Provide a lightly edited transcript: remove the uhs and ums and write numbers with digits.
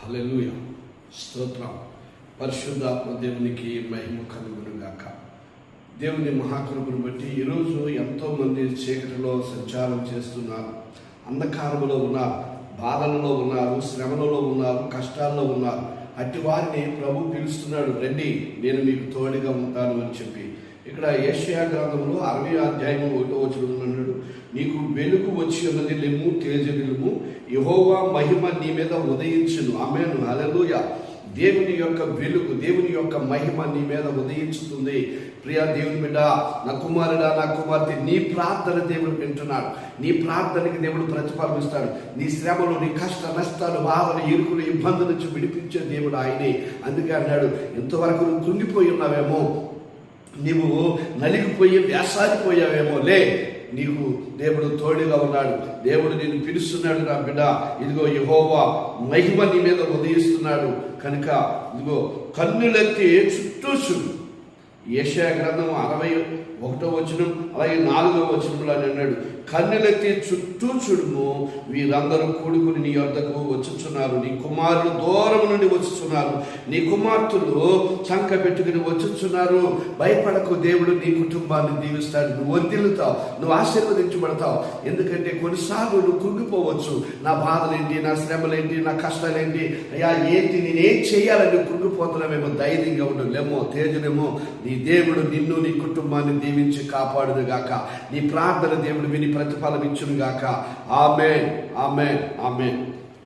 హల్లెలూయా, స్తోత్రం. పరిశుద్ధాత్మ దేవునికి మహిమ కలుగునుగాక. దేవుని మహాకృపను బట్టి ఈరోజు ఎంతోమంది చీకటిలో సంచారం చేస్తున్నారు, అంధకారంలో ఉన్నారు, బాధలలో ఉన్నారు, శ్రమలలో ఉన్నారు, కష్టాల్లో ఉన్నారు. అట్టి వారిని ప్రభు పిలుస్తున్నాడు, రండి నేను మీకు తోడుగా ఉంటాను అని చెప్పి. ఇక్కడ యెషయా గ్రంథంలో 60వ అధ్యాయం 1వ వచనంలో అన్నాడు, నీకు వెలుగు వచ్చి ఉన్నది, లెమ్ము తేజరిల్లుము, యెహోవా మహిమ నీ మీద ఉదయించును. ఆమేన్, హల్లెలూయా. దేవుని యొక్క వెలుగు, దేవుని యొక్క మహిమ నీ మీద ఉదయించుతుంది. ప్రియా దేవుని బిడ్డ, నా కుమారుడా, నా కుమార్తె, నీ ప్రార్థన దేవుడు వింటున్నాడు. నీ ప్రార్థనకి దేవుడు ప్రతిఫలం ఇస్తాడు. నీ శ్రమలు, నీ కష్ట నష్టాలు, బాధలు, ఇరుకులు, ఇబ్బందుల నుంచి విడిపించే దేవుడు ఆయనే. అందుకే అన్నాడు, ఇంతవరకు నువ్వు కృంగిపోయి ఉన్నావేమో, నీవు నలిగిపోయి వేసారిపోయావేమో, లే, నీకు దేవుడు తోడుగా ఉన్నాడు. దేవుడు నిన్ను పిలుస్తున్నాడు, నా బిడ్డ. ఇదిగో యెహోవా మహిమ నీ మీద ఉదయిస్తున్నాడు కనుక ఇదిగో కన్నులెత్తి చుట్టూ చూడు. యెషయా గ్రంథం 61వ వచనం అలాగే 4వ వచనంలో అన్నాడు, కన్నులెత్తి చుట్టూ చూడుము, వీరందరూ కూడుకుని నీ యొద్దకు వచ్చుచున్నారు, నీ కుమారులు దూరం నుండి వచ్చుచున్నారు, నీ కుమార్తెలు చంక పెట్టుకుని వచ్చుచున్నారు. భయపడకు, దేవుడు నీ కుటుంబాన్ని దీవిస్తాడు. నువ్వు వర్ధిల్లుతావు, నువ్వు ఆశీర్వదించబడతావు. ఎందుకంటే కొన్నిసార్లు నువ్వు కృంగిపోవచ్చు. నా బాధలేంటి, నా శ్రమలేంటి, నా కష్టాలేంటి, అయ్యా ఏంటి, నేనేం చేయాలని కృంగిపోతున్నామేమో. ధైర్యంగా ఉండు, లేమో తేజనేమో. నీ దేవుడు నిన్ను, నీ కుటుంబాన్ని దీవించి కాపాడును గాక. నీ ప్రార్థన దేవుడు విని ప్రతిఫలం ఇచ్చును గాక. ఆమేన్, ఆమేన్, ఆమేన్.